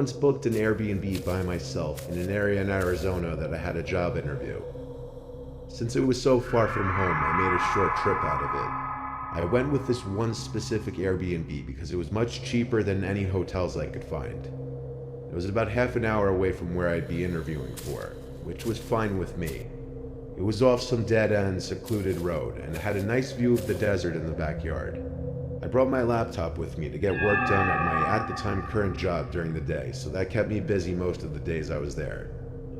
once booked an Airbnb by myself in an area in Arizona that I had a job interview. Since it was so far from home, I made a short trip out of it. I went with this one specific Airbnb because it was much cheaper than any hotels I could find. It was about half an hour away from where I'd be interviewing for, which was fine with me. It was off some dead-end, secluded road, and it had a nice view of the desert in the backyard. I brought my laptop with me to get work done at my at-the-time current job during the day, so that kept me busy most of the days I was there.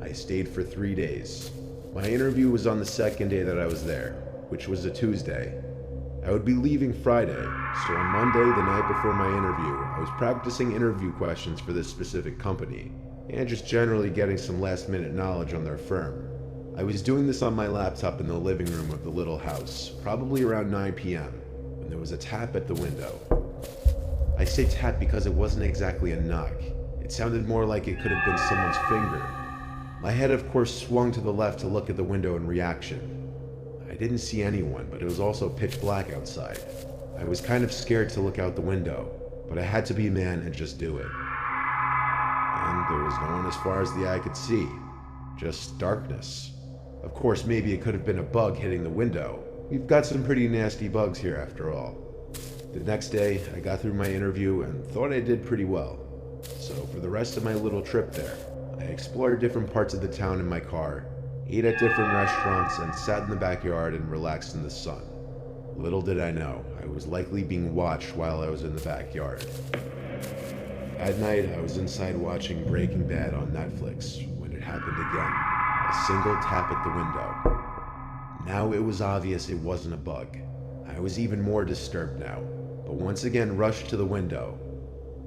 I stayed for 3 days. My interview was on the second day that I was there, which was a Tuesday. I would be leaving Friday, so on Monday, the night before my interview, I was practicing interview questions for this specific company, and just generally getting some last-minute knowledge on their firm. I was doing this on my laptop in the living room of the little house, probably around 9 p.m., when there was a tap at the window. I say tap because it wasn't exactly a knock. It sounded more like it could have been someone's finger. My head, of course, swung to the left to look at the window in reaction. I didn't see anyone, but it was also pitch black outside. I was kind of scared to look out the window, but I had to be a man and just do it. And there was no one as far as the eye could see. Just darkness. Of course, maybe it could have been a bug hitting the window. We've got some pretty nasty bugs here after all. The next day, I got through my interview and thought I did pretty well. So for the rest of my little trip there, I explored different parts of the town in my car, ate at different restaurants, and sat in the backyard and relaxed in the sun. Little did I know, I was likely being watched while I was in the backyard. At night, I was inside watching Breaking Bad on Netflix when it happened again. A single tap at the window. Now it was obvious it wasn't a bug. I was even more disturbed now, but once again rushed to the window.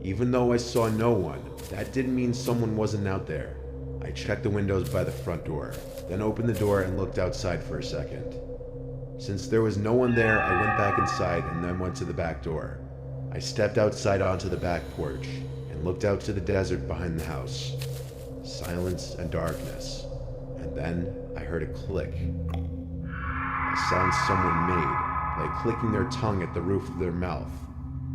Even though I saw no one, that didn't mean someone wasn't out there. I checked the windows by the front door, then opened the door and looked outside for a second. Since there was no one there, I went back inside and then went to the back door. I stepped outside onto the back porch and looked out to the desert behind the house. Silence and darkness. And then I heard a click. A sound someone made, like clicking their tongue at the roof of their mouth.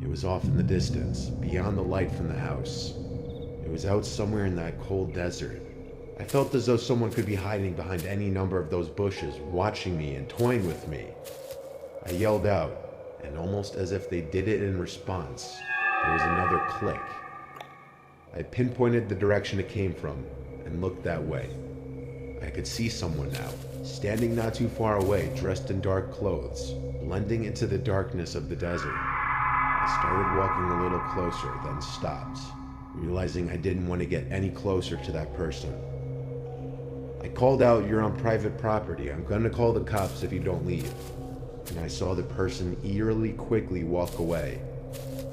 It was off in the distance, beyond the light from the house. It was out somewhere in that cold desert. I felt as though someone could be hiding behind any number of those bushes, watching me and toying with me. I yelled out, and almost as if they did it in response, there was another click. I pinpointed the direction it came from and looked that way. I could see someone now, standing not too far away, dressed in dark clothes, blending into the darkness of the desert. I started walking a little closer, then stopped, realizing I didn't want to get any closer to that person. I called out, "You're on private property. I'm gonna call the cops if you don't leave." And I saw the person eerily quickly walk away.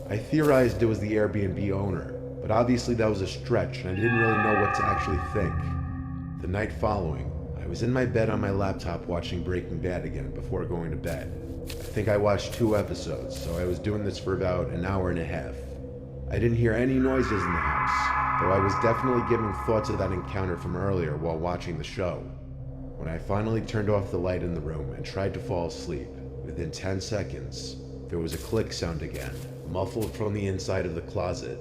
I theorized it was the Airbnb owner, but obviously that was a stretch and I didn't really know what to actually think. The night following, I was in my bed on my laptop watching Breaking Bad again before going to bed. I think I watched 2 episodes, so I was doing this for about an hour and a half. I didn't hear any noises in the house, though I was definitely giving thought to that encounter from earlier while watching the show. When I finally turned off the light in the room and tried to fall asleep, within 10 seconds, there was a click sound again, muffled from the inside of the closet.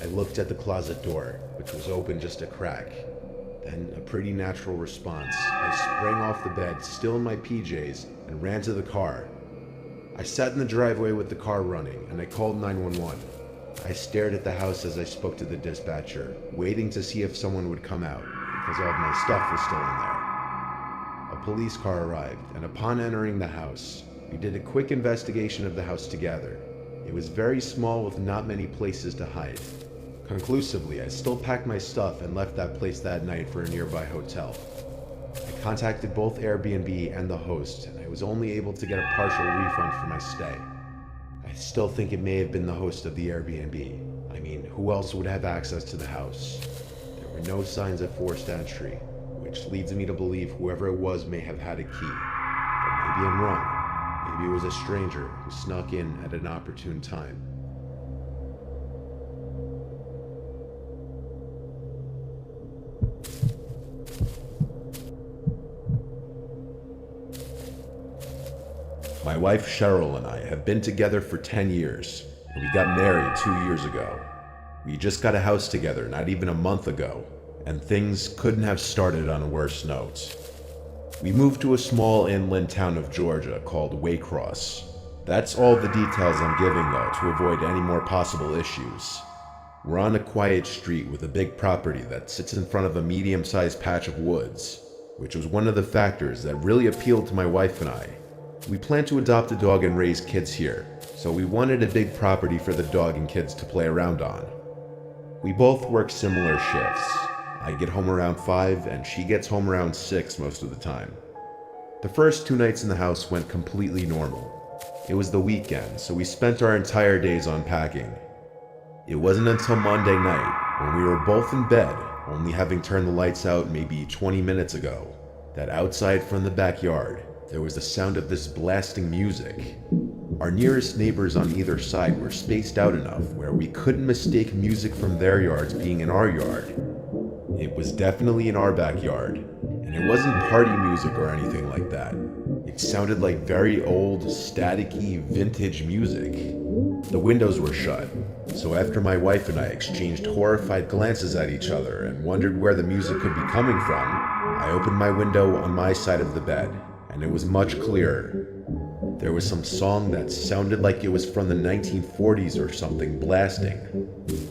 I looked at the closet door, which was open just a crack. Then, a pretty natural response, I sprang off the bed, still in my PJs, and ran to the car. I sat in the driveway with the car running, and I called 911. I stared at the house as I spoke to the dispatcher, waiting to see if someone would come out, because all of my stuff was still in there. A police car arrived, and upon entering the house, we did a quick investigation of the house together. It was very small with not many places to hide. Conclusively, I still packed my stuff and left that place that night for a nearby hotel. I contacted both Airbnb and the host, and I was only able to get a partial refund for my stay. I still think it may have been the host of the Airbnb. I mean, who else would have access to the house? There were no signs of forced entry, which leads me to believe whoever it was may have had a key. But maybe I'm wrong. Maybe it was a stranger who snuck in at an opportune time. My wife Cheryl and I have been together for 10 years, and we got married 2 years ago. We just got a house together not even a month ago, and things couldn't have started on a worse note. We moved to a small inland town of Georgia called Waycross. That's all the details I'm giving though, to avoid any more possible issues. We're on a quiet street with a big property that sits in front of a medium-sized patch of woods, which was one of the factors that really appealed to my wife and I. We plan to adopt a dog and raise kids here, so we wanted a big property for the dog and kids to play around on. We both work similar shifts. I get home around 5 and she gets home around 6 most of the time. The first 2 nights in the house went completely normal. It was the weekend, so we spent our entire days unpacking. It wasn't until Monday night, when we were both in bed, only having turned the lights out maybe 20 minutes ago, that outside from the backyard, there was the sound of this blasting music. Our nearest neighbors on either side were spaced out enough where we couldn't mistake music from their yards being in our yard. It was definitely in our backyard, and it wasn't party music or anything like that. It sounded like very old, staticky, vintage music. The windows were shut, so after my wife and I exchanged horrified glances at each other and wondered where the music could be coming from, I opened my window on my side of the bed, and it was much clearer. There was some song that sounded like it was from the 1940s or something blasting.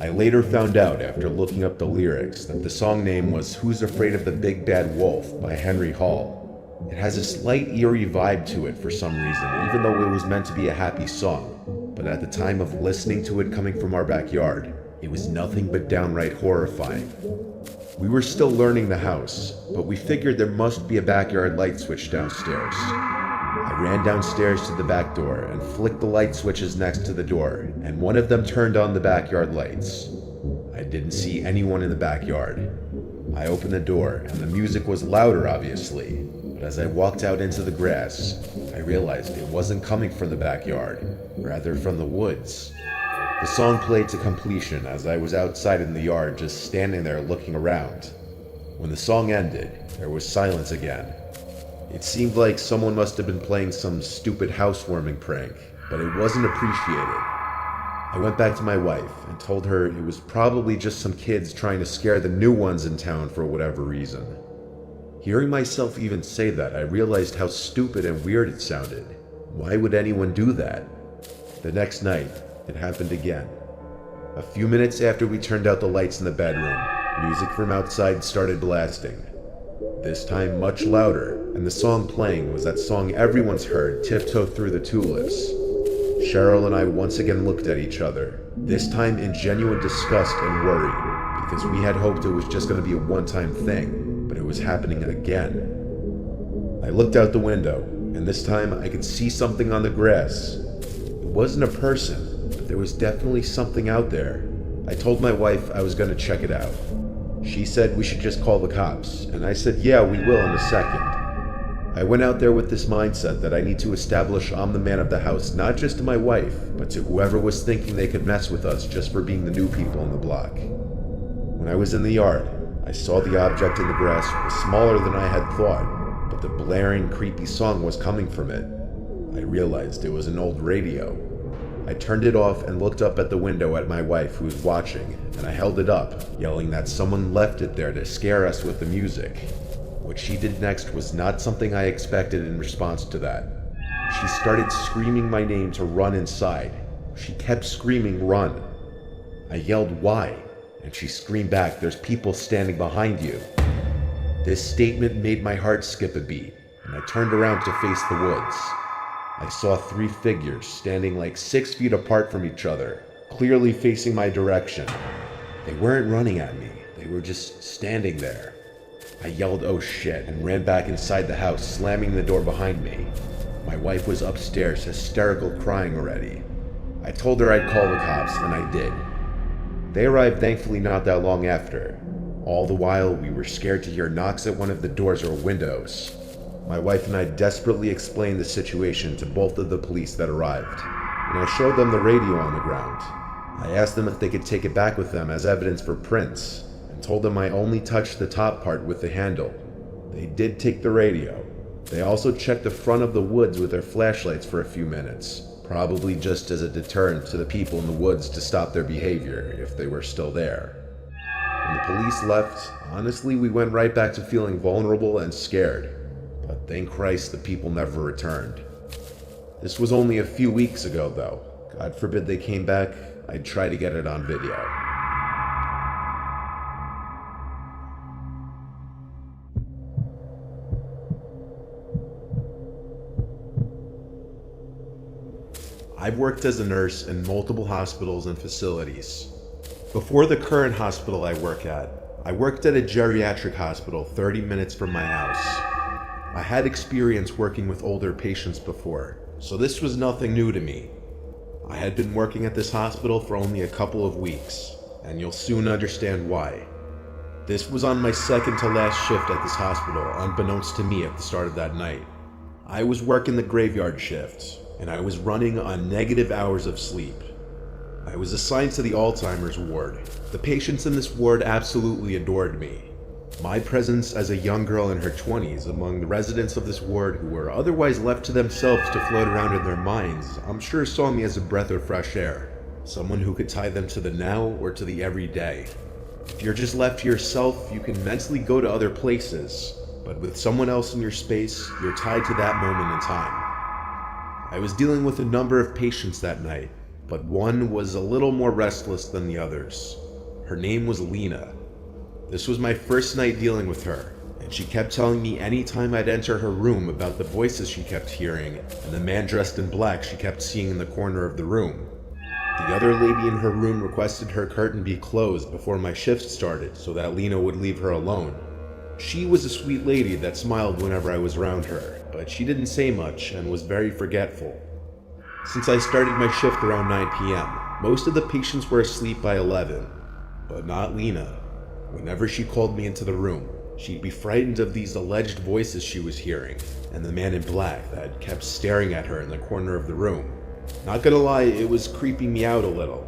I later found out after looking up the lyrics that the song name was Who's Afraid of the Big Bad Wolf by Henry Hall. It has a slight eerie vibe to it for some reason, even though it was meant to be a happy song. But at the time of listening to it coming from our backyard, it was nothing but downright horrifying. We were still learning the house, but we figured there must be a backyard light switch downstairs. I ran downstairs to the back door and flicked the light switches next to the door, and one of them turned on the backyard lights. I didn't see anyone in the backyard. I opened the door, and the music was louder, obviously, but as I walked out into the grass, I realized it wasn't coming from the backyard, rather from the woods. The song played to completion as I was outside in the yard just standing there looking around. When the song ended, there was silence again. It seemed like someone must have been playing some stupid housewarming prank, but it wasn't appreciated. I went back to my wife and told her it was probably just some kids trying to scare the new ones in town for whatever reason. Hearing myself even say that, I realized how stupid and weird it sounded. Why would anyone do that? The next night, it happened again. A few minutes after we turned out the lights in the bedroom, music from outside started blasting. This time much louder, and the song playing was that song everyone's heard, Tiptoe Through the Tulips. Cheryl and I once again looked at each other, this time in genuine disgust and worry, because we had hoped it was just going to be a one-time thing, but it was happening again. I looked out the window, and this time I could see something on the grass. It wasn't a person, but there was definitely something out there. I told my wife I was going to check it out. She said we should just call the cops, and I said yeah, we will in a second. I went out there with this mindset that I need to establish I'm the man of the house, not just to my wife, but to whoever was thinking they could mess with us just for being the new people on the block. When I was in the yard, I saw the object in the grass was smaller than I had thought, but the blaring, creepy song was coming from it. I realized it was an old radio. I turned it off and looked up at the window at my wife who was watching, and I held it up, yelling that someone left it there to scare us with the music. What she did next was not something I expected in response to that. She started screaming my name to run inside. She kept screaming, "Run." I yelled, "Why?" And she screamed back, "There's people standing behind you." This statement made my heart skip a beat, and I turned around to face the woods. I saw 3 figures standing like 6 feet apart from each other, clearly facing my direction. They weren't running at me, they were just standing there. I yelled, "Oh shit," and ran back inside the house, slamming the door behind me. My wife was upstairs, hysterical, crying already. I told her I'd call the cops, and I did. They arrived thankfully not that long after. All the while, we were scared to hear knocks at one of the doors or windows. My wife and I desperately explained the situation to both of the police that arrived, and I showed them the radio on the ground. I asked them if they could take it back with them as evidence for prints, and told them I only touched the top part with the handle. They did take the radio. They also checked the front of the woods with their flashlights for a few minutes, probably just as a deterrent to the people in the woods to stop their behavior if they were still there. When the police left, honestly, we went right back to feeling vulnerable and scared. But thank Christ the people never returned. This was only a few weeks ago, though. God forbid they came back, I'd try to get it on video. I've worked as a nurse in multiple hospitals and facilities. Before the current hospital I work at, I worked at a geriatric hospital 30 minutes from my house. I had experience working with older patients before, so this was nothing new to me. I had been working at this hospital for only a couple of weeks, and you'll soon understand why. This was on my second to last shift at this hospital, unbeknownst to me at the start of that night. I was working the graveyard shift, and I was running on negative hours of sleep. I was assigned to the Alzheimer's ward. The patients in this ward absolutely adored me. My presence as a young girl in her 20s among the residents of this ward who were otherwise left to themselves to float around in their minds, I'm sure saw me as a breath of fresh air. Someone who could tie them to the now or to the everyday. If you're just left to yourself, you can mentally go to other places, but with someone else in your space, you're tied to that moment in time. I was dealing with a number of patients that night, but one was a little more restless than the others. Her name was Lena. This was my first night dealing with her, and she kept telling me anytime I'd enter her room about the voices she kept hearing and the man dressed in black she kept seeing in the corner of the room. The other lady in her room requested her curtain be closed before my shift started so that Lena would leave her alone. She was a sweet lady that smiled whenever I was around her, but she didn't say much and was very forgetful. Since I started my shift around 9 p.m., most of the patients were asleep by 11, but not Lena. Whenever she called me into the room, she'd be frightened of these alleged voices she was hearing, and the man in black that kept staring at her in the corner of the room. Not gonna lie, it was creeping me out a little.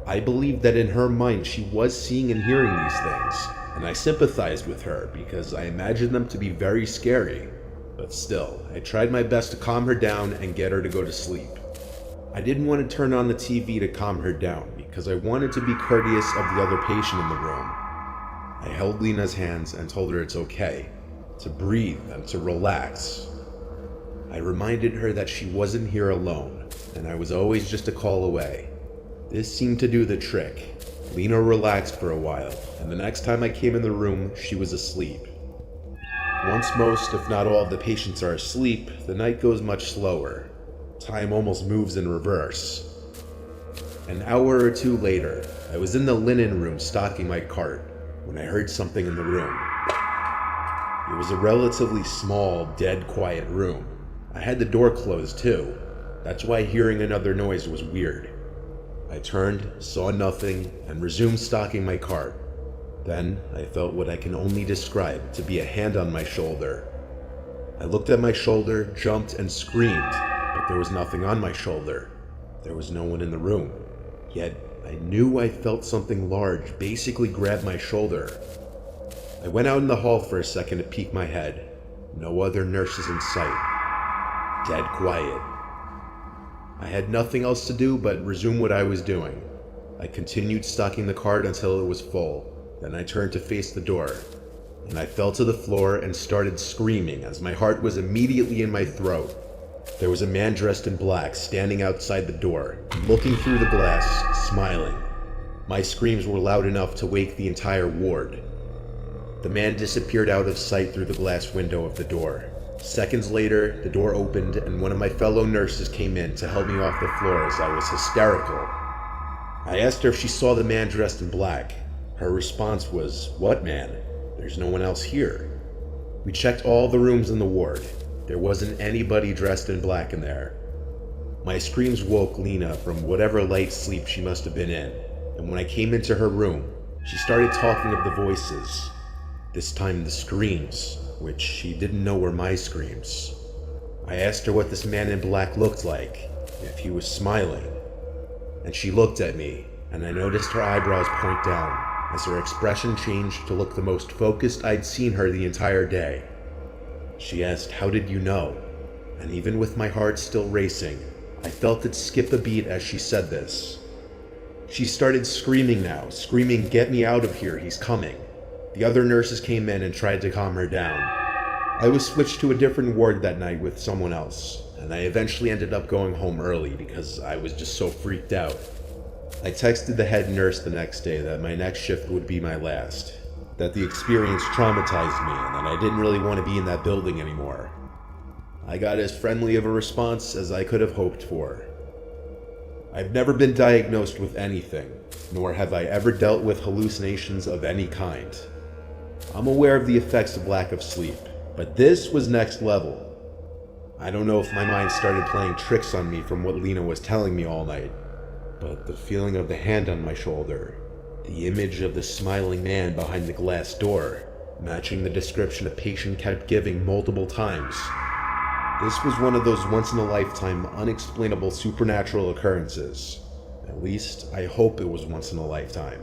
I believed that in her mind she was seeing and hearing these things, and I sympathized with her because I imagined them to be very scary. But still, I tried my best to calm her down and get her to go to sleep. I didn't want to turn on the TV to calm her down because I wanted to be courteous of the other patient in the room. I held Lena's hands and told her it's okay, to breathe and to relax. I reminded her that she wasn't here alone, and I was always just a call away. This seemed to do the trick. Lena relaxed for a while, and the next time I came in the room, she was asleep. Once most, if not all, of the patients are asleep, the night goes much slower. Time almost moves in reverse. An hour or two later, I was in the linen room stocking my cart when I heard something in the room. It was a relatively small, dead quiet room. I had the door closed too. That's why hearing another noise was weird. I turned, saw nothing, and resumed stocking my cart. Then I felt what I can only describe to be a hand on my shoulder. I looked at my shoulder, jumped, and screamed, but there was nothing on my shoulder. There was no one in the room. Yet I knew I felt something large basically grab my shoulder. I went out in the hall for a second to peek my head. No other nurses in sight. Dead quiet. I had nothing else to do but resume what I was doing. I continued stocking the cart until it was full. Then I turned to face the door, and I fell to the floor and started screaming as my heart was immediately in my throat. There was a man dressed in black standing outside the door, looking through the glass, smiling. My screams were loud enough to wake the entire ward. The man disappeared out of sight through the glass window of the door. Seconds later, the door opened and one of my fellow nurses came in to help me off the floor as I was hysterical. I asked her if she saw the man dressed in black. Her response was, "What man? There's no one else here." We checked all the rooms in the ward. There wasn't anybody dressed in black in there. My screams woke Lena from whatever light sleep she must have been in, and when I came into her room, she started talking of the voices. This time the screams, which she didn't know were my screams. I asked her what this man in black looked like, if he was smiling, and she looked at me, and I noticed her eyebrows point down as her expression changed to look the most focused I'd seen her the entire day. She asked, "How did you know?" And even with my heart still racing, I felt it skip a beat as she said this. She started screaming now, screaming, "Get me out of here, he's coming." The other nurses came in and tried to calm her down. I was switched to a different ward that night with someone else, and I eventually ended up going home early because I was just so freaked out. I texted the head nurse the next day that my next shift would be my last, that the experience traumatized me and that I didn't really want to be in that building anymore. I got as friendly of a response as I could have hoped for. I've never been diagnosed with anything, nor have I ever dealt with hallucinations of any kind. I'm aware of the effects of lack of sleep, but this was next level. I don't know if my mind started playing tricks on me from what Lena was telling me all night, but the feeling of the hand on my shoulder, the image of the smiling man behind the glass door, matching the description a patient kept giving multiple times. This was one of those once-in-a-lifetime, unexplainable supernatural occurrences. At least, I hope it was once in a lifetime.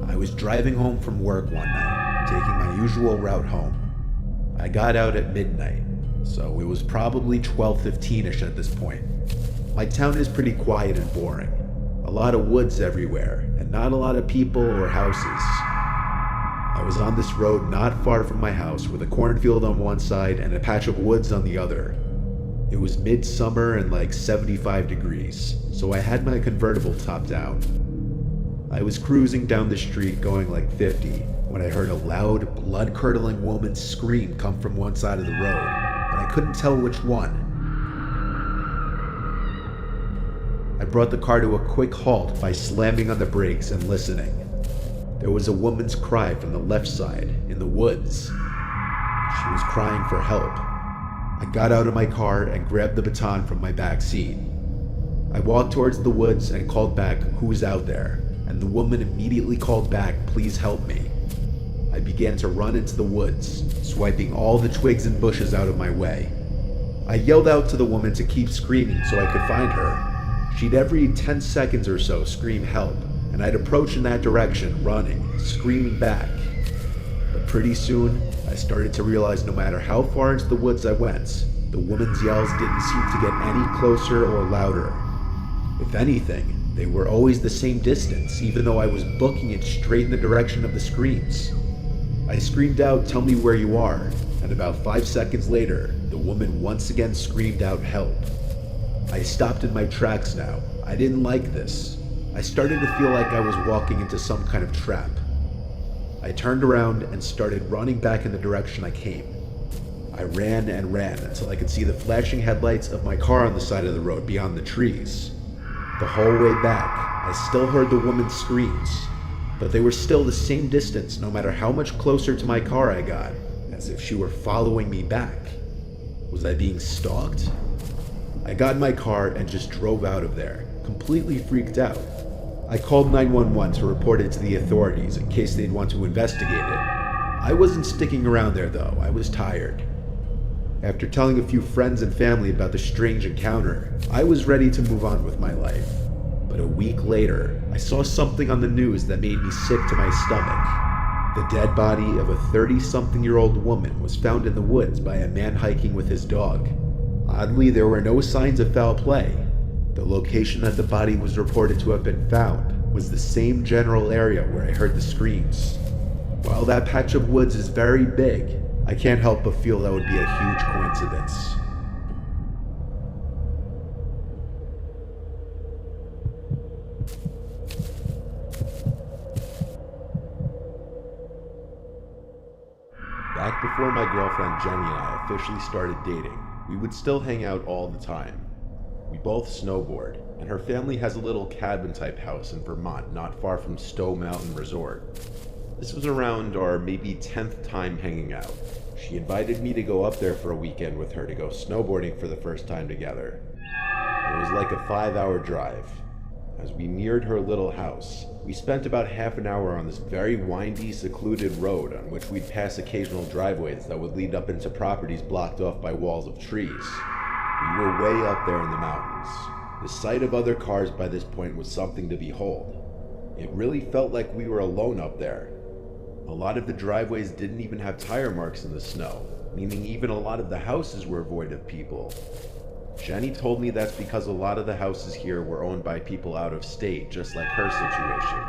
I was driving home from work one night, taking my usual route home. I got out at midnight, so it was probably 12:15ish at this point. My town is pretty quiet and boring. A lot of woods everywhere, and not a lot of people or houses. I was on this road not far from my house with a cornfield on one side and a patch of woods on the other. It was midsummer and like 75 degrees, so I had my convertible top down. I was cruising down the street going like 50 when I heard a loud, blood-curdling woman's scream come from one side of the road, but I couldn't tell which one. I brought the car to a quick halt by slamming on the brakes and listening. There was a woman's cry from the left side, in the woods. She was crying for help. I got out of my car and grabbed the baton from my back seat. I walked towards the woods and called back, "Who's out there?" And the woman immediately called back, "Please help me." I began to run into the woods, swiping all the twigs and bushes out of my way. I yelled out to the woman to keep screaming so I could find her. She'd every 10 seconds or so scream help, and I'd approach in that direction, running, screaming back. But pretty soon, I started to realize no matter how far into the woods I went, the woman's yells didn't seem to get any closer or louder. If anything, they were always the same distance, even though I was booking it straight in the direction of the screams. I screamed out, "Tell me where you are," and about 5 seconds later, the woman once again screamed out help. I stopped in my tracks now. I didn't like this. I started to feel like I was walking into some kind of trap. I turned around and started running back in the direction I came. I ran and ran until I could see the flashing headlights of my car on the side of the road beyond the trees. The whole way back, I still heard the woman's screams, but they were still the same distance no matter how much closer to my car I got, as if she were following me back. Was I being stalked? I got in my car and just drove out of there, completely freaked out. I called 911 to report it to the authorities in case they'd want to investigate it. I wasn't sticking around there though, I was tired. After telling a few friends and family about the strange encounter, I was ready to move on with my life. But a week later, I saw something on the news that made me sick to my stomach. The dead body of a 30-something-year-old woman was found in the woods by a man hiking with his dog. Oddly, there were no signs of foul play. The location that the body was reported to have been found was the same general area where I heard the screams. While that patch of woods is very big, I can't help but feel that would be a huge coincidence. Back before my girlfriend Jenny and I officially started dating, we would still hang out all the time. We both snowboard, and her family has a little cabin-type house in Vermont not far from Stowe Mountain Resort. This was around our maybe 10th time hanging out. She invited me to go up there for a weekend with her to go snowboarding for the first time together. It was like a 5-hour drive. As we neared her little house, we spent about half an hour on this very windy, secluded road on which we'd pass occasional driveways that would lead up into properties blocked off by walls of trees. We were way up there in the mountains. The sight of other cars by this point was something to behold. It really felt like we were alone up there. A lot of the driveways didn't even have tire marks in the snow, meaning even a lot of the houses were void of people. Jenny told me that's because a lot of the houses here were owned by people out of state, just like her situation.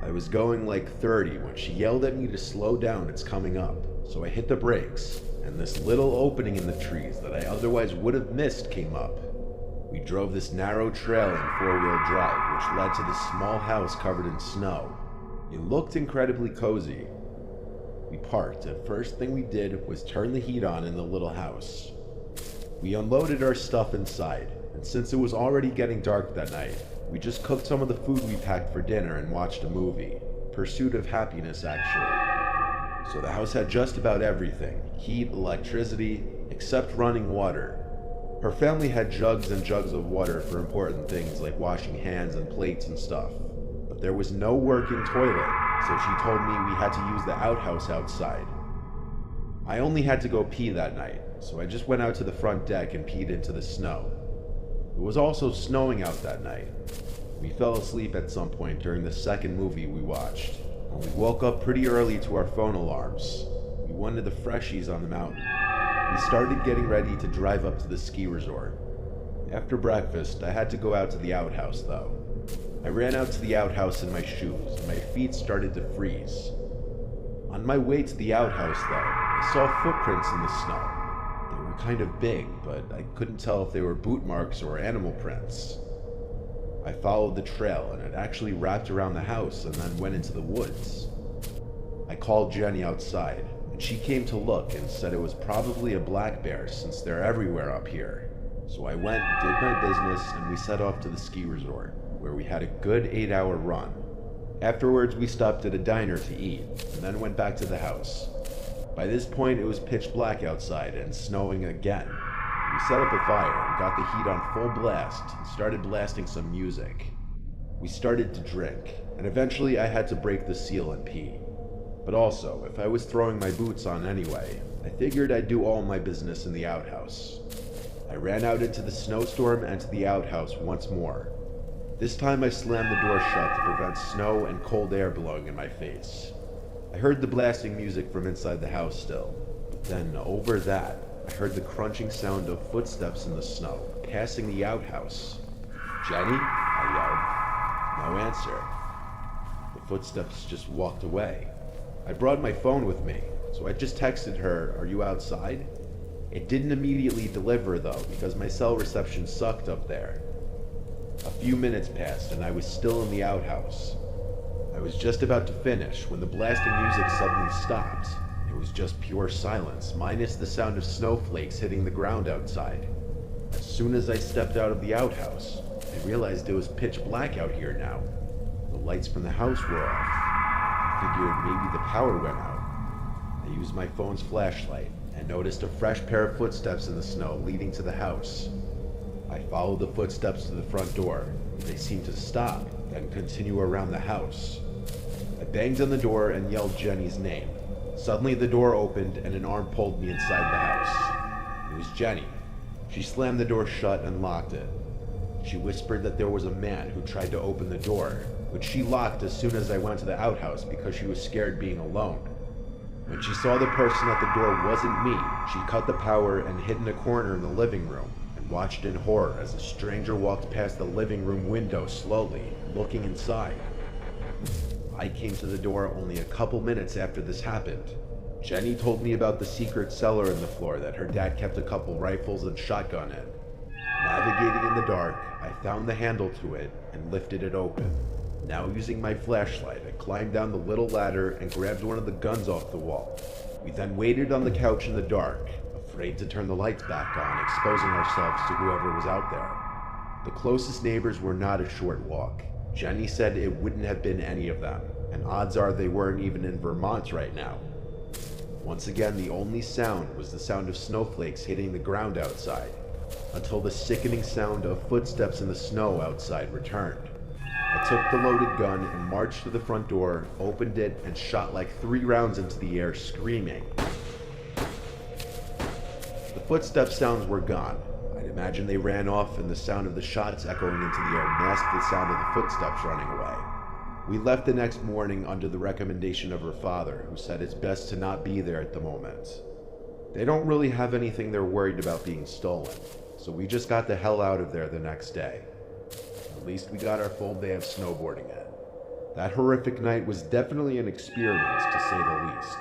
I was going like 30 when she yelled at me to slow down, it's coming up. So I hit the brakes, and this little opening in the trees that I otherwise would have missed came up. We drove this narrow trail in four-wheel drive, which led to this small house covered in snow. It looked incredibly cozy. We parked, and first thing we did was turn the heat on in the little house. We unloaded our stuff inside, and since it was already getting dark that night, we just cooked some of the food we packed for dinner and watched a movie. Pursuit of Happiness, actually. So the house had just about everything: heat, electricity, except running water. Her family had jugs and jugs of water for important things like washing hands and plates and stuff. But there was no working toilet, so she told me we had to use the outhouse outside. I only had to go pee that night, so I just went out to the front deck and peed into the snow. It was also snowing out that night. We fell asleep at some point during the second movie we watched, and we woke up pretty early to our phone alarms. We wanted the freshies on the mountain. We started getting ready to drive up to the ski resort. After breakfast, I had to go out to the outhouse though. I ran out to the outhouse in my shoes, and my feet started to freeze. On my way to the outhouse though, I saw footprints in the snow. They were kind of big, but I couldn't tell if they were boot marks or animal prints. I followed the trail, and it actually wrapped around the house and then went into the woods. I called Jenny outside, and she came to look and said it was probably a black bear since they're everywhere up here. So I went, did my business, and we set off to the ski resort, where we had a good 8-hour run. Afterwards, we stopped at a diner to eat, and then went back to the house. By this point, it was pitch black outside and snowing again. We set up a fire and got the heat on full blast and started blasting some music. We started to drink, and eventually I had to break the seal and pee. But also, if I was throwing my boots on anyway, I figured I'd do all my business in the outhouse. I ran out into the snowstorm and to the outhouse once more. This time I slammed the door shut to prevent snow and cold air blowing in my face. I heard the blasting music from inside the house still, but then over that, I heard the crunching sound of footsteps in the snow, passing the outhouse. "Jenny?" I yelled. No answer. The footsteps just walked away. I brought my phone with me, so I just texted her, "Are you outside?" It didn't immediately deliver though, because my cell reception sucked up there. A few minutes passed and I was still in the outhouse. I was just about to finish when the blasting music suddenly stopped. It was just pure silence, minus the sound of snowflakes hitting the ground outside. As soon as I stepped out of the outhouse, I realized it was pitch black out here now. The lights from the house were off. I figured maybe the power went out. I used my phone's flashlight and noticed a fresh pair of footsteps in the snow leading to the house. I followed the footsteps to the front door. They seemed to stop, then continue around the house. I banged on the door and yelled Jenny's name. Suddenly the door opened and an arm pulled me inside the house. It was Jenny. She slammed the door shut and locked it. She whispered that there was a man who tried to open the door, which she locked as soon as I went to the outhouse because she was scared being alone. When she saw the person at the door wasn't me, she cut the power and hid in a corner in the living room and watched in horror as a stranger walked past the living room window slowly, looking inside. I came to the door only a couple minutes after this happened. Jenny told me about the secret cellar in the floor that her dad kept a couple rifles and shotgun in. Navigating in the dark, I found the handle to it and lifted it open. Now using my flashlight, I climbed down the little ladder and grabbed one of the guns off the wall. We then waited on the couch in the dark, afraid to turn the lights back on, exposing ourselves to whoever was out there. The closest neighbors were not a short walk. Jenny said it wouldn't have been any of them, and odds are they weren't even in Vermont right now. Once again, the only sound was the sound of snowflakes hitting the ground outside, until the sickening sound of footsteps in the snow outside returned. I took the loaded gun and marched to the front door, opened it, and shot like 3 rounds into the air, screaming. The footstep sounds were gone. I'd imagine they ran off and the sound of the shots echoing into the air masked the sound of the footsteps running away. We left the next morning under the recommendation of her father, who said it's best to not be there at the moment. They don't really have anything they're worried about being stolen, so we just got the hell out of there the next day. At least we got our full day of snowboarding in. That horrific night was definitely an experience, to say the least.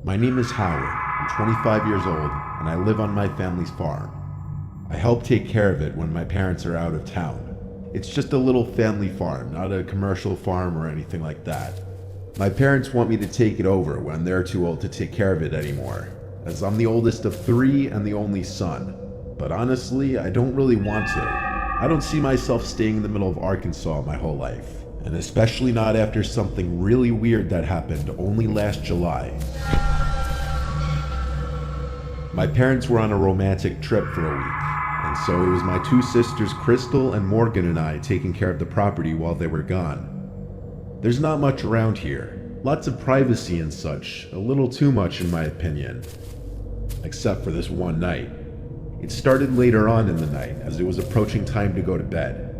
My name is Howard. I'm 25 years old, and I live on my family's farm. I help take care of it when my parents are out of town. It's just a little family farm, not a commercial farm or anything like that. My parents want me to take it over when they're too old to take care of it anymore, as I'm the oldest of 3 and the only son. But honestly, I don't really want to. I don't see myself staying in the middle of Arkansas my whole life, and especially not after something really weird that happened only last July. My parents were on a romantic trip for a week, and so it was my 2 sisters, Crystal and Morgan, and I taking care of the property while they were gone. There's not much around here. Lots of privacy and such, a little too much in my opinion. Except for this one night. It started later on in the night, as it was approaching time to go to bed.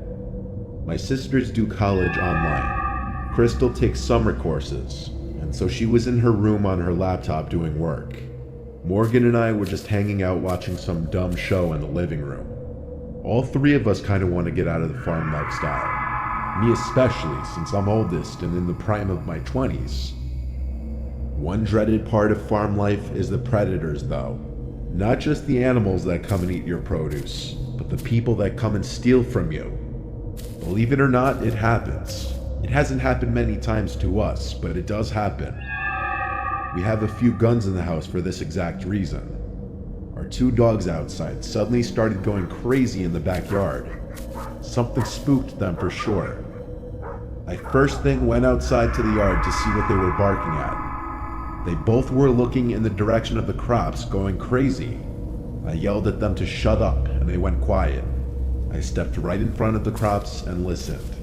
My sisters do college online. Crystal takes summer courses, and so she was in her room on her laptop doing work. Morgan and I were just hanging out watching some dumb show in the living room. All 3 of us kind of want to get out of the farm lifestyle. Me especially, since I'm oldest and in the prime of my 20s. One dreaded part of farm life is the predators though. Not just the animals that come and eat your produce, but the people that come and steal from you. Believe it or not, it happens. It hasn't happened many times to us, but it does happen. We have a few guns in the house for this exact reason. Our 2 dogs outside suddenly started going crazy in the backyard. Something spooked them for sure. I first thing went outside to the yard to see what they were barking at. They both were looking in the direction of the crops, going crazy. I yelled at them to shut up, and they went quiet. I stepped right in front of the crops and listened.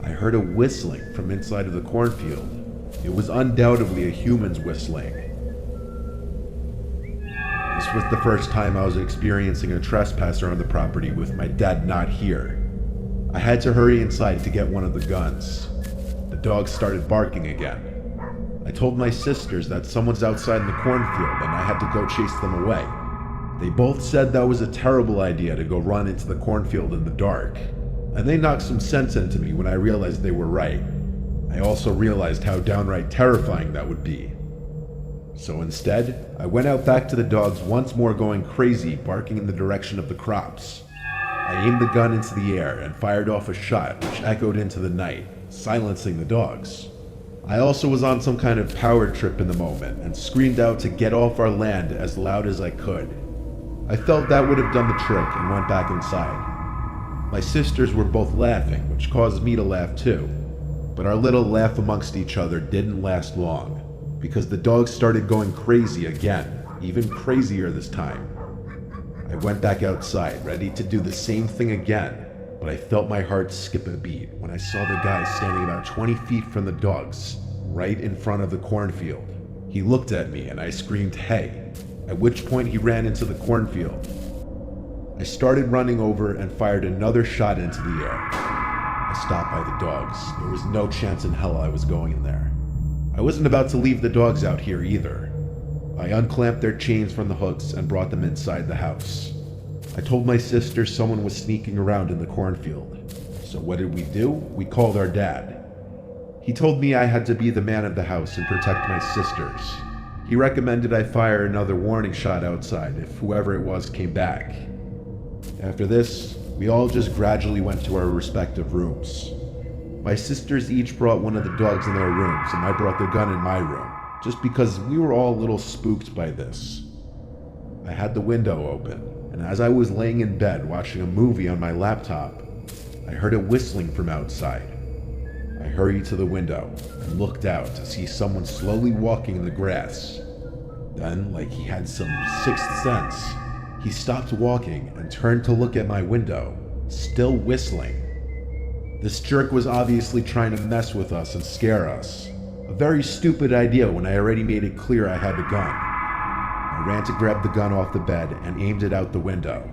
I heard a whistling from inside of the cornfield. It was undoubtedly a human's whistling. This was the first time I was experiencing a trespasser on the property with my dad not here. I had to hurry inside to get one of the guns. The dogs started barking again. I told my sisters that someone's outside in the cornfield and I had to go chase them away. They both said that was a terrible idea to go run into the cornfield in the dark, and they knocked some sense into me when I realized they were right. I also realized how downright terrifying that would be. So instead, I went out back to the dogs once more going crazy, barking in the direction of the crops. I aimed the gun into the air and fired off a shot which echoed into the night, silencing the dogs. I also was on some kind of power trip in the moment and screamed out to get off our land as loud as I could. I felt that would have done the trick and went back inside. My sisters were both laughing, which caused me to laugh too. But our little laugh amongst each other didn't last long, because the dogs started going crazy again, even crazier this time. I went back outside, ready to do the same thing again, but I felt my heart skip a beat when I saw the guy standing about 20 feet from the dogs, right in front of the cornfield. He looked at me and I screamed, "Hey," at which point he ran into the cornfield. I started running over and fired another shot into the air. I stopped by the dogs. There was no chance in hell I was going in there. I wasn't about to leave the dogs out here either. I unclamped their chains from the hooks and brought them inside the house. I told my sister someone was sneaking around in the cornfield. So what did we do? We called our dad. He told me I had to be the man of the house and protect my sisters. He recommended I fire another warning shot outside if whoever it was came back. After this, we all just gradually went to our respective rooms. My sisters each brought one of the dogs in their rooms, and I brought the gun in my room, just because we were all a little spooked by this. I had the window open, and as I was laying in bed watching a movie on my laptop, I heard a whistling from outside. I hurried to the window and looked out to see someone slowly walking in the grass. Then, like he had some sixth sense, he stopped walking and turned to look at my window, still whistling. This jerk was obviously trying to mess with us and scare us. A very stupid idea when I already made it clear I had a gun. I ran to grab the gun off the bed and aimed it out the window.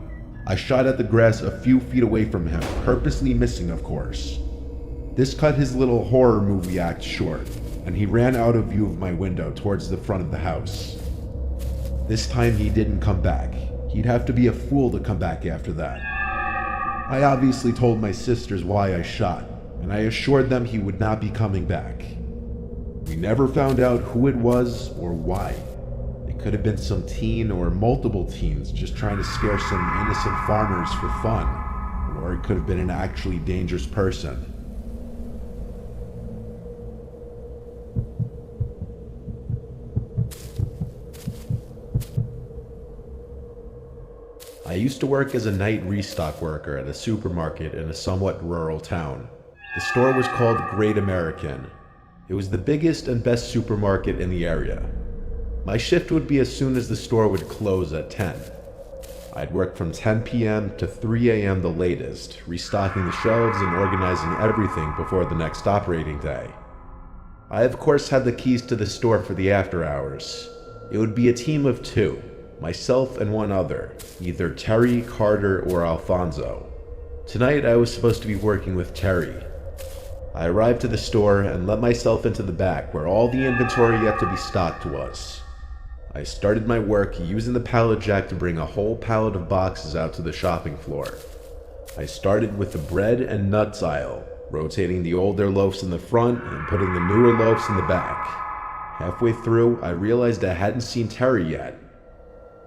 I shot at the grass a few feet away from him, purposely missing, of course. This cut his little horror movie act short, and he ran out of view of my window towards the front of the house. This time he didn't come back. He'd have to be a fool to come back after that. I obviously told my sisters why I shot, and I assured them he would not be coming back. We never found out who it was or why. It could have been some teen or multiple teens just trying to scare some innocent farmers for fun, or it could have been an actually dangerous person. I used to work as a night restock worker at a supermarket in a somewhat rural town. The store was called Great American. It was the biggest and best supermarket in the area. My shift would be as soon as the store would close at 10. I'd work from 10 p.m. to 3 a.m. the latest, restocking the shelves and organizing everything before the next operating day. I of course had the keys to the store for the after hours. It would be a team of 2. Myself and one other, either Terry, Carter, or Alfonso. Tonight I was supposed to be working with Terry. I arrived to the store and let myself into the back where all the inventory yet to be stocked was. I started my work using the pallet jack to bring a whole pallet of boxes out to the shopping floor. I started with the bread and nuts aisle, rotating the older loaves in the front and putting the newer loaves in the back. Halfway through, I realized I hadn't seen Terry yet.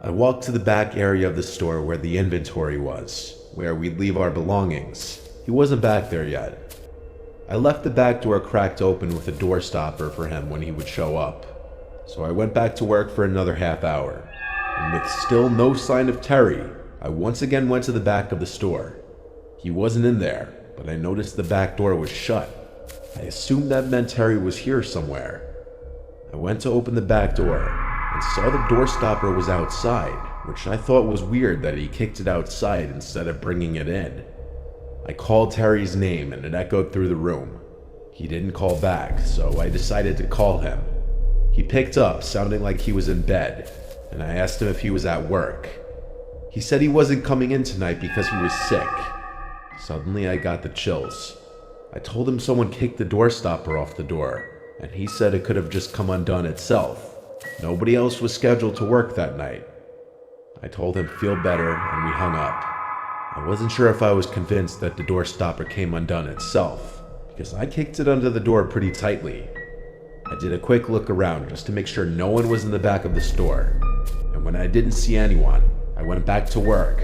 I walked to the back area of the store where the inventory was, where we'd leave our belongings. He wasn't back there yet. I left the back door cracked open with a door stopper for him when he would show up. So I went back to work for another half hour. And with still no sign of Terry, I once again went to the back of the store. He wasn't in there, but I noticed the back door was shut. I assumed that meant Terry was here somewhere. I went to open the back door and saw the door stopper was outside, which I thought was weird that he kicked it outside instead of bringing it in. I called Terry's name and it echoed through the room. He didn't call back, so I decided to call him. He picked up, sounding like he was in bed, and I asked him if he was at work. He said he wasn't coming in tonight because he was sick. Suddenly I got the chills. I told him someone kicked the door stopper off the door, and he said it could have just come undone itself. Nobody else was scheduled to work that night. I told him feel better and we hung up. I wasn't sure if I was convinced that the door stopper came undone itself, because I kicked it under the door pretty tightly. I did a quick look around just to make sure no one was in the back of the store, and when I didn't see anyone, I went back to work,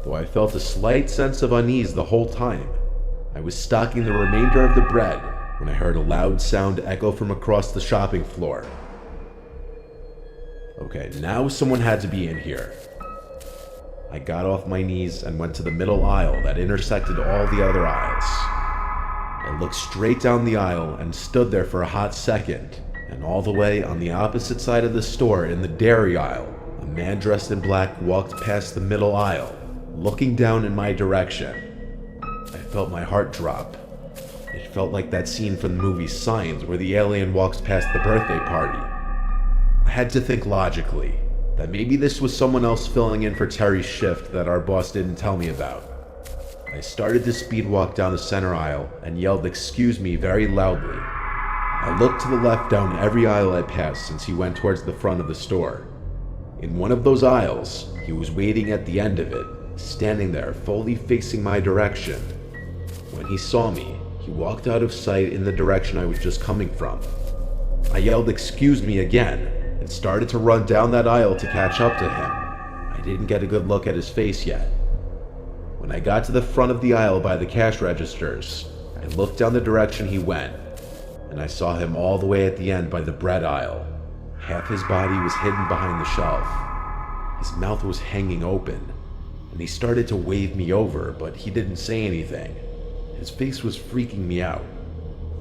though I felt a slight sense of unease the whole time. I was stocking the remainder of the bread when I heard a loud sound echo from across the shopping floor. Okay, now someone had to be in here. I got off my knees and went to the middle aisle that intersected all the other aisles. I looked straight down the aisle and stood there for a hot second, and all the way on the opposite side of the store in the dairy aisle, a man dressed in black walked past the middle aisle, looking down in my direction. I felt my heart drop. It felt like that scene from the movie Signs where the alien walks past the birthday party. I had to think logically, that maybe this was someone else filling in for Terry's shift that our boss didn't tell me about. I started to speed walk down the center aisle and yelled "excuse me" very loudly. I looked to the left down every aisle I passed since he went towards the front of the store. In one of those aisles, he was waiting at the end of it, standing there fully facing my direction. When he saw me, he walked out of sight in the direction I was just coming from. I yelled "excuse me" again, and started to run down that aisle to catch up to him. I didn't get a good look at his face yet. When I got to the front of the aisle by the cash registers, I looked down the direction he went, and I saw him all the way at the end by the bread aisle. Half his body was hidden behind the shelf. His mouth was hanging open, and he started to wave me over, but he didn't say anything. His face was freaking me out.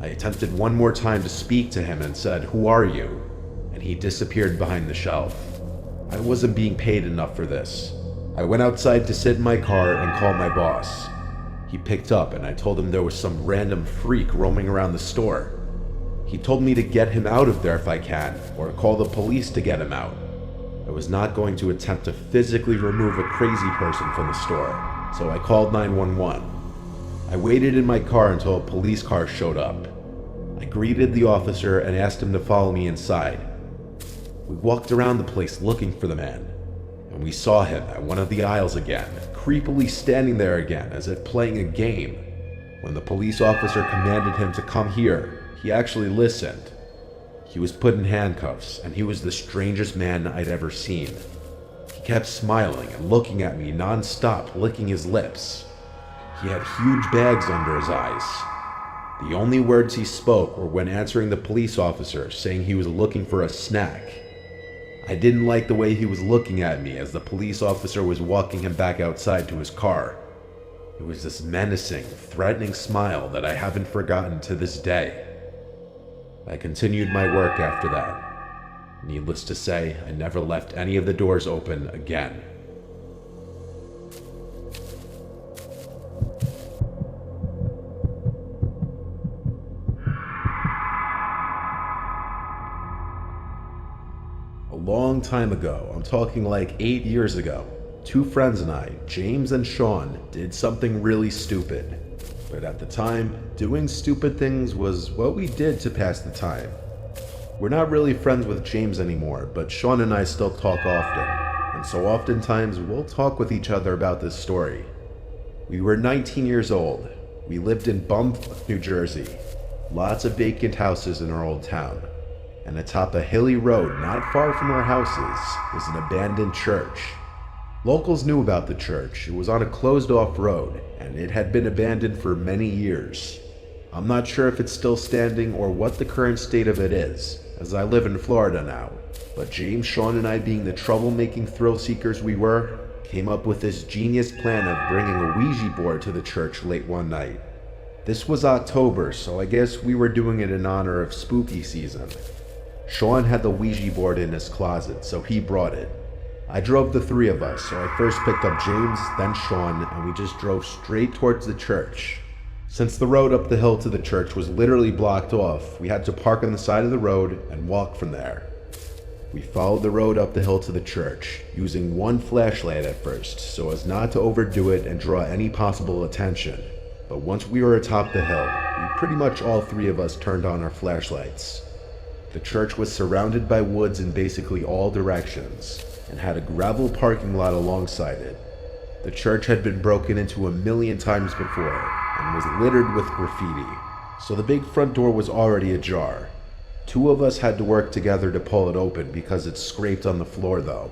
I attempted one more time to speak to him and said, "Who are you?" And he disappeared behind the shelf. I wasn't being paid enough for this. I went outside to sit in my car and call my boss. He picked up and I told him there was some random freak roaming around the store. He told me to get him out of there if I can, or call the police to get him out. I was not going to attempt to physically remove a crazy person from the store, so I called 911. I waited in my car until a police car showed up. I greeted the officer and asked him to follow me inside. We walked around the place looking for the man, and we saw him at one of the aisles again, creepily standing there again as if playing a game. When the police officer commanded him to come here, he actually listened. He was put in handcuffs, and he was the strangest man I'd ever seen. He kept smiling and looking at me non-stop, licking his lips. He had huge bags under his eyes. The only words he spoke were when answering the police officer, saying he was looking for a snack. I didn't like the way he was looking at me as the police officer was walking him back outside to his car. It was this menacing, threatening smile that I haven't forgotten to this day. I continued my work after that. Needless to say, I never left any of the doors open again. A long time ago, I'm talking like 8 years ago, two friends and I, James and Sean, did something really stupid. But at the time, doing stupid things was what we did to pass the time. We're not really friends with James anymore, but Sean and I still talk often, and so oftentimes we'll talk with each other about this story. We were 19 years old. We lived in Bumfuck, New Jersey. Lots of vacant houses in our old town. And atop a hilly road not far from our houses was an abandoned church. Locals knew about the church. It was on a closed-off road, and it had been abandoned for many years. I'm not sure if it's still standing or what the current state of it is, as I live in Florida now. But James, Sean, and I, being the troublemaking thrill-seekers we were, came up with this genius plan of bringing a Ouija board to the church late one night. This was October, so I guess we were doing it in honor of spooky season. Sean had the Ouija board in his closet, so he brought it. I drove the three of us, so I first picked up James, then Sean, and we just drove straight towards the church. Since the road up the hill to the church was literally blocked off, we had to park on the side of the road and walk from there. We followed the road up the hill to the church, using one flashlight at first, so as not to overdo it and draw any possible attention. But once we were atop the hill, we pretty much all three of us turned on our flashlights. The church was surrounded by woods in basically all directions, and had a gravel parking lot alongside it. The church had been broken into a million times before, and was littered with graffiti, so the big front door was already ajar. Two of us had to work together to pull it open because it scraped on the floor though.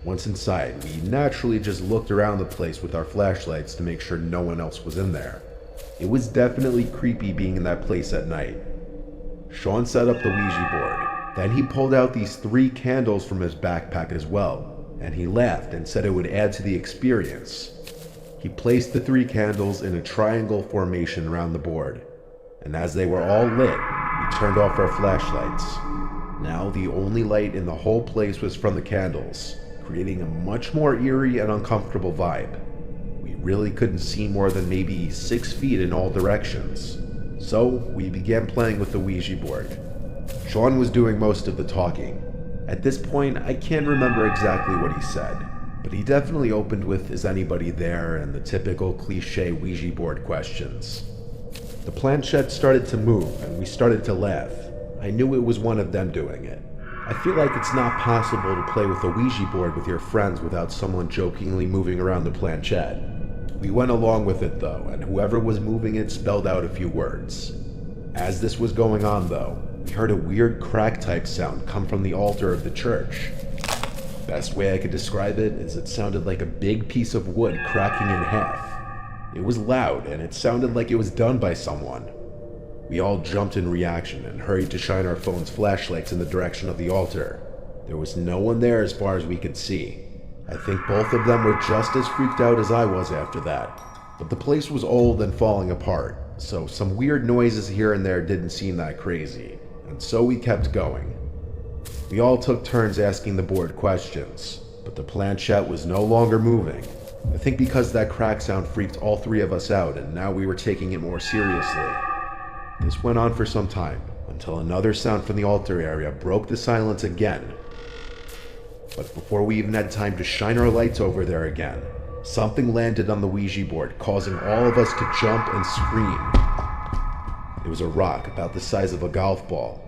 Once inside, we naturally just looked around the place with our flashlights to make sure no one else was in there. It was definitely creepy being in that place at night. Sean set up the Ouija board. Then he pulled out these 3 candles from his backpack as well, and he laughed and said it would add to the experience. He placed the 3 candles in a triangle formation around the board, and as they were all lit, we turned off our flashlights. Now the only light in the whole place was from the candles, creating a much more eerie and uncomfortable vibe. We really couldn't see more than maybe 6 feet in all directions, so we began playing with the Ouija board. Sean was doing most of the talking. At this point, I can't remember exactly what he said, but he definitely opened with "Is anybody there?" and the typical cliche Ouija board questions. The planchette started to move and we started to laugh. I knew it was one of them doing it. I feel like it's not possible to play with a Ouija board with your friends without someone jokingly moving around the planchette. We went along with it though, and whoever was moving it spelled out a few words. As this was going on though, we heard a weird crack-type sound come from the altar of the church. Best way I could describe it is it sounded like a big piece of wood cracking in half. It was loud, and it sounded like it was done by someone. We all jumped in reaction and hurried to shine our phone's flashlights in the direction of the altar. There was no one there as far as we could see. I think both of them were just as freaked out as I was after that. But the place was old and falling apart, so some weird noises here and there didn't seem that crazy. And so we kept going. We all took turns asking the board questions, but the planchette was no longer moving. I think because that crack sound freaked all 3 of us out, and now we were taking it more seriously. This went on for some time, until another sound from the altar area broke the silence again. But before we even had time to shine our lights over there again, something landed on the Ouija board, causing all of us to jump and scream. It was a rock about the size of a golf ball.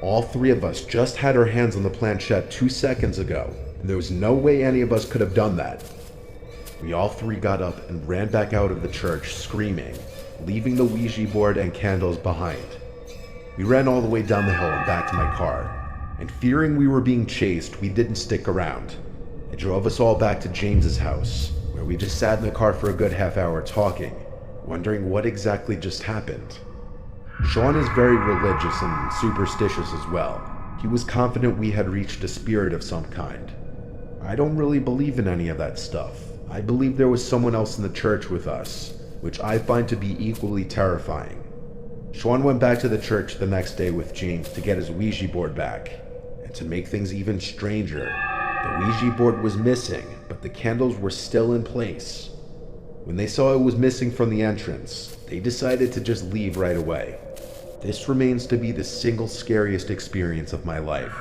All three of us just had our hands on the planchette 2 seconds ago, and there was no way any of us could have done that. We all three got up and ran back out of the church screaming, leaving the Ouija board and candles behind. We ran all the way down the hill and back to my car, and fearing we were being chased, we didn't stick around. I drove us all back to James's house, where we just sat in the car for a good half hour talking, wondering what exactly just happened. Sean is very religious and superstitious as well. He was confident we had reached a spirit of some kind. I don't really believe in any of that stuff. I believe there was someone else in the church with us, which I find to be equally terrifying. Sean went back to the church the next day with James to get his Ouija board back. And to make things even stranger, the Ouija board was missing, but the candles were still in place. When they saw it was missing from the entrance, they decided to just leave right away. This remains to be the single scariest experience of my life.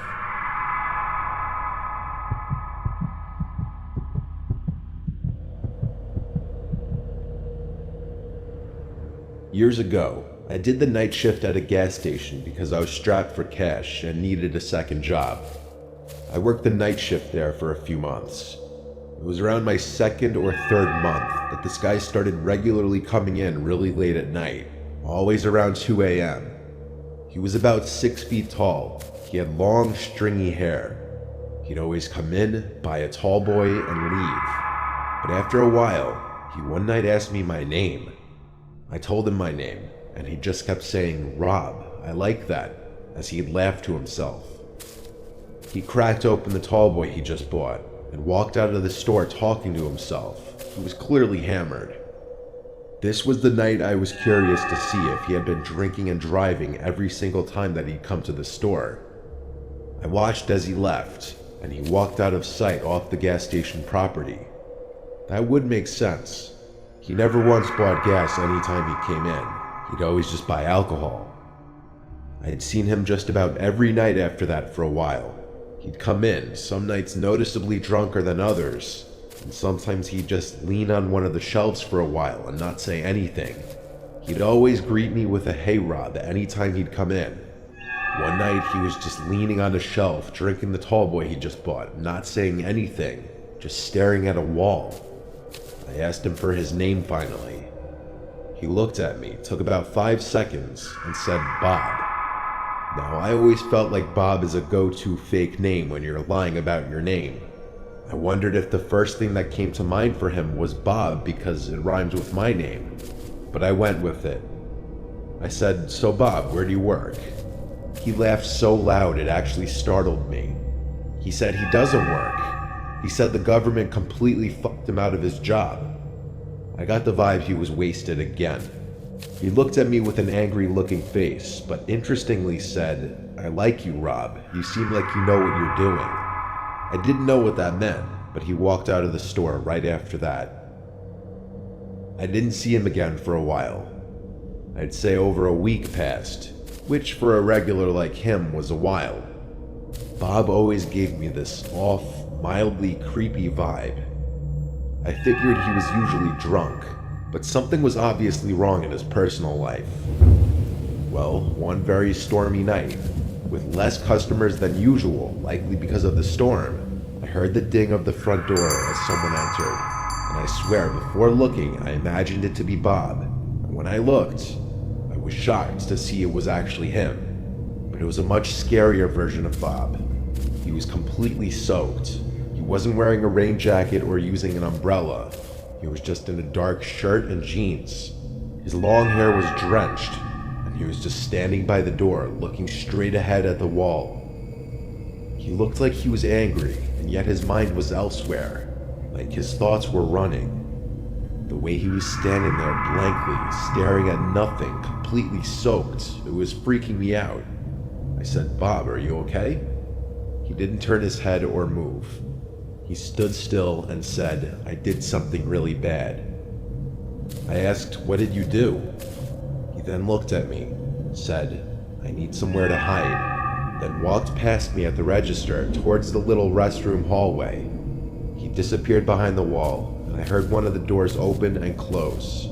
Years ago, I did the night shift at a gas station because I was strapped for cash and needed a second job. I worked the night shift there for a few months. It was around my second or third month that this guy started regularly coming in really late at night, always around 2 a.m. He was about 6 feet tall. He had long, stringy hair. He'd always come in, buy a tall boy, and leave. But after a while, he one night asked me my name. I told him my name, and he just kept saying, "Rob, I like that," as he'd laugh to himself. He cracked open the tall boy he just bought and walked out of the store talking to himself. He was clearly hammered. This was the night I was curious to see if he had been drinking and driving every single time that he'd come to the store. I watched as he left, and he walked out of sight off the gas station property. That would make sense. He never once bought gas any time he came in. He'd always just buy alcohol. I had seen him just about every night after that for a while. He'd come in, some nights noticeably drunker than others, and sometimes he'd just lean on one of the shelves for a while and not say anything. He'd always greet me with a "Hey Rob" anytime he'd come in. One night he was just leaning on a shelf, drinking the tall boy he just bought, not saying anything, just staring at a wall. I asked him for his name finally. He looked at me, took about 5 seconds, and said Bob. Now, I always felt like Bob is a go-to fake name when you're lying about your name. I wondered if the first thing that came to mind for him was Bob because it rhymes with my name, but I went with it. I said, "So Bob, where do you work?" He laughed so loud it actually startled me. He said he doesn't work. He said the government completely fucked him out of his job. I got the vibe he was wasted again. He looked at me with an angry-looking face, but interestingly said, "I like you, Rob. You seem like you know what you're doing." I didn't know what that meant, but he walked out of the store right after that. I didn't see him again for a while. I'd say over a week passed, which for a regular like him was a while. Bob always gave me this off, mildly creepy vibe. I figured he was usually drunk, but something was obviously wrong in his personal life. Well, one very stormy night, with less customers than usual, likely because of the storm, I heard the ding of the front door as someone entered, and I swear before looking I imagined it to be Bob, and when I looked, I was shocked to see it was actually him, but it was a much scarier version of Bob. He was completely soaked. He wasn't wearing a rain jacket or using an umbrella. He was just in a dark shirt and jeans. His long hair was drenched, and he was just standing by the door, looking straight ahead at the wall. He looked like he was angry, and yet his mind was elsewhere, like his thoughts were running. The way he was standing there blankly, staring at nothing, completely soaked, it was freaking me out. I said, "Bob, are you okay?" He didn't turn his head or move. He stood still and said, "I did something really bad." I asked, "What did you do?" He then looked at me, said, "I need somewhere to hide," then walked past me at the register towards the little restroom hallway. He disappeared behind the wall, and I heard one of the doors open and close.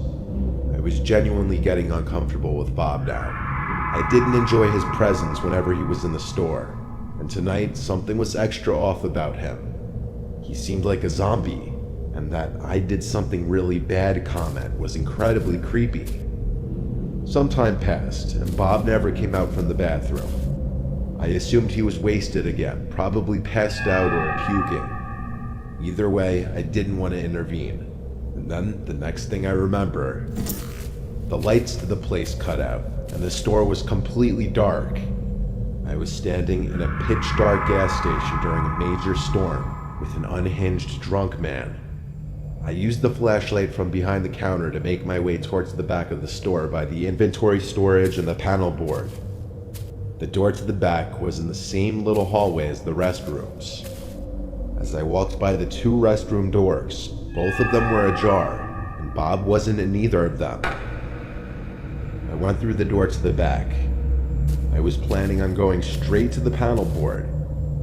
I was genuinely getting uncomfortable with Bob now. I didn't enjoy his presence whenever he was in the store, and tonight something was extra off about him. He seemed like a zombie, and that "I did something really bad" comment was incredibly creepy. Some time passed, and Bob never came out from the bathroom. I assumed he was wasted again, probably passed out or puking. Either way, I didn't want to intervene. And then, the next thing I remember, the lights to the place cut out, and the store was completely dark. I was standing in a pitch-dark gas station during a major storm with an unhinged drunk man. I used the flashlight from behind the counter to make my way towards the back of the store by the inventory storage and the panel board. The door to the back was in the same little hallway as the restrooms. As I walked by the two restroom doors, both of them were ajar, and Bob wasn't in either of them. I went through the door to the back. I was planning on going straight to the panel board,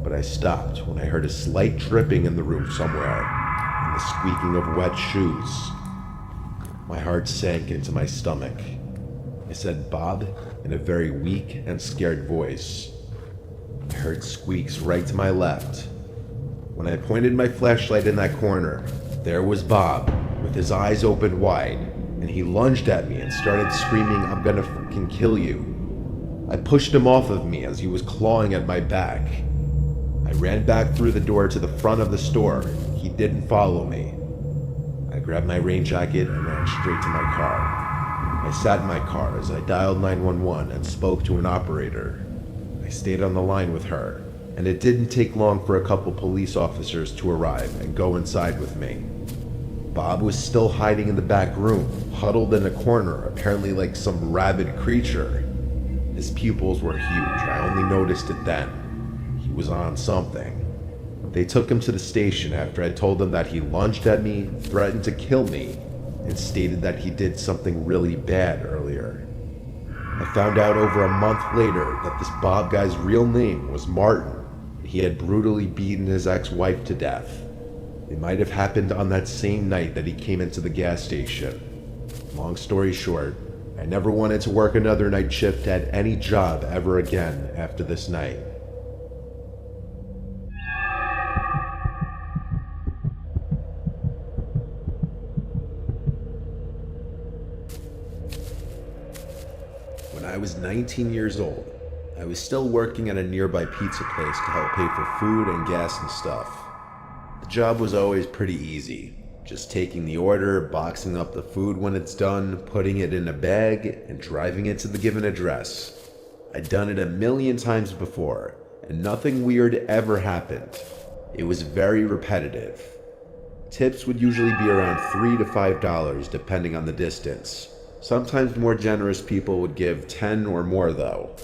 but I stopped when I heard a slight dripping in the room somewhere, and the squeaking of wet shoes. My heart sank into my stomach. I said "Bob" in a very weak and scared voice. I heard squeaks right to my left. When I pointed my flashlight in that corner, there was Bob, with his eyes open wide, and he lunged at me and started screaming, "I'm gonna fucking kill you." I pushed him off of me as he was clawing at my back. I ran back through the door to the front of the store. He didn't follow me. I grabbed my rain jacket and ran straight to my car. I sat in my car as I dialed 911 and spoke to an operator. I stayed on the line with her, and it didn't take long for a couple police officers to arrive and go inside with me. Bob was still hiding in the back room, huddled in a corner, apparently like some rabid creature. His pupils were huge. I only noticed it then. He was on something. They took him to the station after I told them that he lunged at me, threatened to kill me, and stated that he did something really bad earlier. I found out over a month later that this Bob guy's real name was Martin. He had brutally beaten his ex-wife to death. It might have happened on that same night that he came into the gas station. Long story short, I never wanted to work another night shift at any job ever again after this night. When I was 19 years old, I was still working at a nearby pizza place to help pay for food and gas and stuff. The job was always pretty easy. Just taking the order, boxing up the food when it's done, putting it in a bag, and driving it to the given address. I'd done it a million times before, and nothing weird ever happened. It was very repetitive. Tips would usually be around $3 to $5 depending on the distance. Sometimes more generous people would give 10 or more though.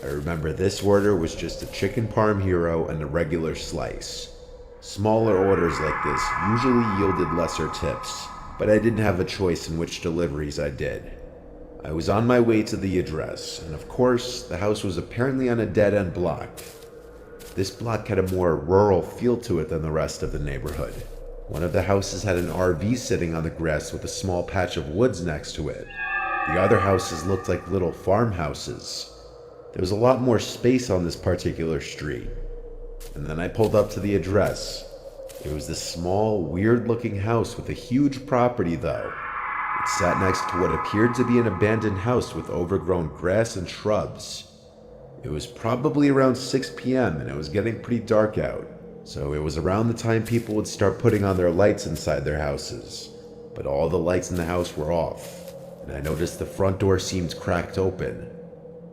I remember this order was just a chicken parm hero and a regular slice. Smaller orders like this usually yielded lesser tips, but I didn't have a choice in which deliveries I did. I was on my way to the address, and of course, the house was apparently on a dead-end block. This block had a more rural feel to it than the rest of the neighborhood. One of the houses had an RV sitting on the grass with a small patch of woods next to it. The other houses looked like little farmhouses. There was a lot more space on this particular street. And then I pulled up to the address. It was this small, weird-looking house with a huge property, though. It sat next to what appeared to be an abandoned house with overgrown grass and shrubs. It was probably around 6 p.m. and it was getting pretty dark out, so it was around the time people would start putting on their lights inside their houses. But all the lights in the house were off, and I noticed the front door seemed cracked open.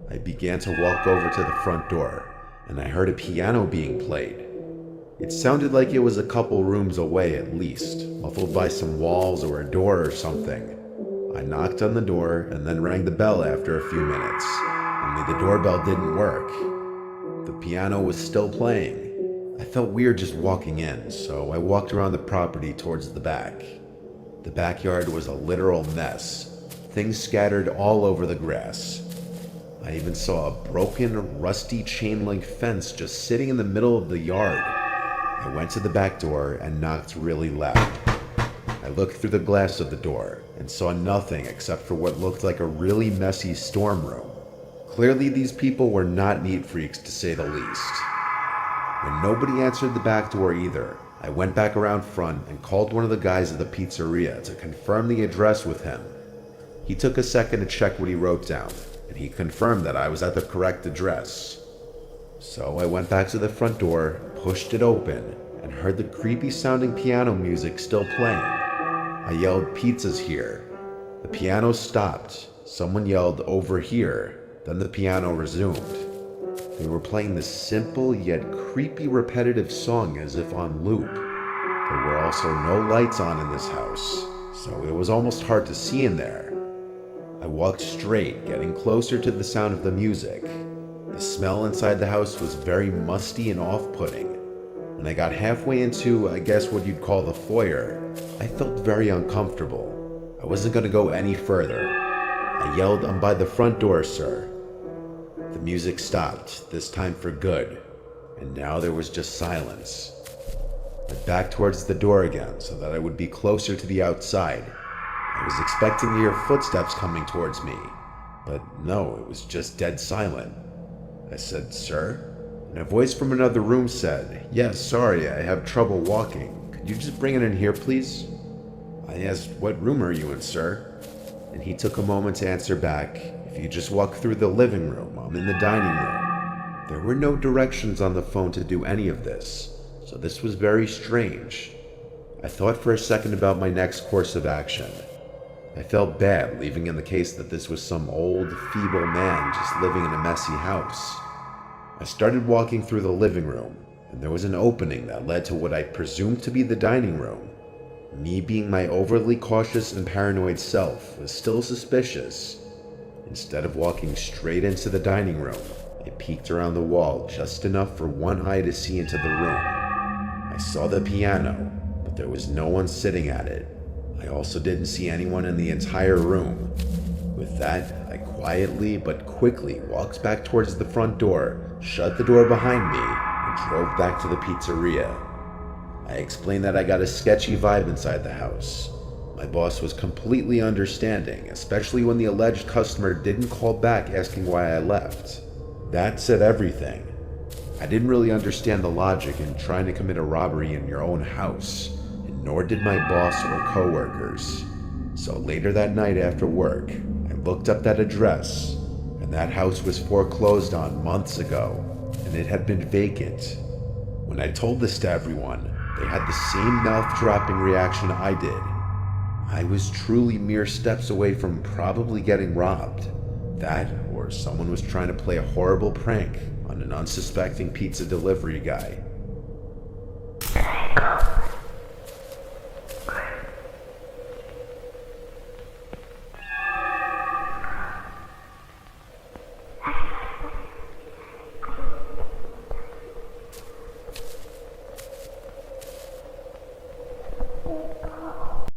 I began to walk over to the front door, and I heard a piano being played. It sounded like it was a couple rooms away at least, muffled by some walls or a door or something. I knocked on the door and then rang the bell after a few minutes, only the doorbell didn't work. The piano was still playing. I felt weird just walking in, so I walked around the property towards the back. The backyard was a literal mess, things scattered all over the grass. I even saw a broken, rusty chain link fence just sitting in the middle of the yard. I went to the back door and knocked really loud. I looked through the glass of the door and saw nothing except for what looked like a really messy storm room. Clearly these people were not neat freaks, to say the least. When nobody answered the back door either, I went back around front and called one of the guys at the pizzeria to confirm the address with him. He took a second to check what he wrote down, and he confirmed that I was at the correct address. So I went back to the front door, pushed it open, and heard the creepy sounding piano music still playing. I yelled, "Pizza's here." The piano stopped. Someone yelled, "Over here." Then the piano resumed. They were playing this simple yet creepy repetitive song as if on loop. There were also no lights on in this house, so it was almost hard to see in there. I walked straight, getting closer to the sound of the music. The smell inside the house was very musty and off-putting. When I got halfway into, I guess what you'd call the foyer, I felt very uncomfortable. I wasn't going to go any further. I yelled, "I'm by the front door, sir." The music stopped, this time for good, and now there was just silence. I backed towards the door again so that I would be closer to the outside. I was expecting to hear footsteps coming towards me, but no, it was just dead silent. I said, "Sir?" And a voice from another room said, "Yes, sorry, I have trouble walking. Could you just bring it in here, please?" I asked, "What room are you in, sir?" And he took a moment to answer back, "If you just walk through the living room, I'm in the dining room." There were no directions on the phone to do any of this, so this was very strange. I thought for a second about my next course of action. I felt bad leaving in the case that this was some old, feeble man just living in a messy house. I started walking through the living room, and there was an opening that led to what I presumed to be the dining room. Me being my overly cautious and paranoid self was still suspicious. Instead of walking straight into the dining room, I peeked around the wall just enough for one eye to see into the room. I saw the piano, but there was no one sitting at it. I also didn't see anyone in the entire room. With that, I quietly but quickly walked back towards the front door, shut the door behind me, and drove back to the pizzeria. I explained that I got a sketchy vibe inside the house. My boss was completely understanding, especially when the alleged customer didn't call back asking why I left. That said everything. I didn't really understand the logic in trying to commit a robbery in your own house, and nor did my boss or coworkers. So later that night after work, I looked up that address, and that house was foreclosed on months ago, and it had been vacant. When I told this to everyone, they had the same mouth-dropping reaction I did. I was truly mere steps away from probably getting robbed. That, or someone was trying to play a horrible prank on an unsuspecting pizza delivery guy.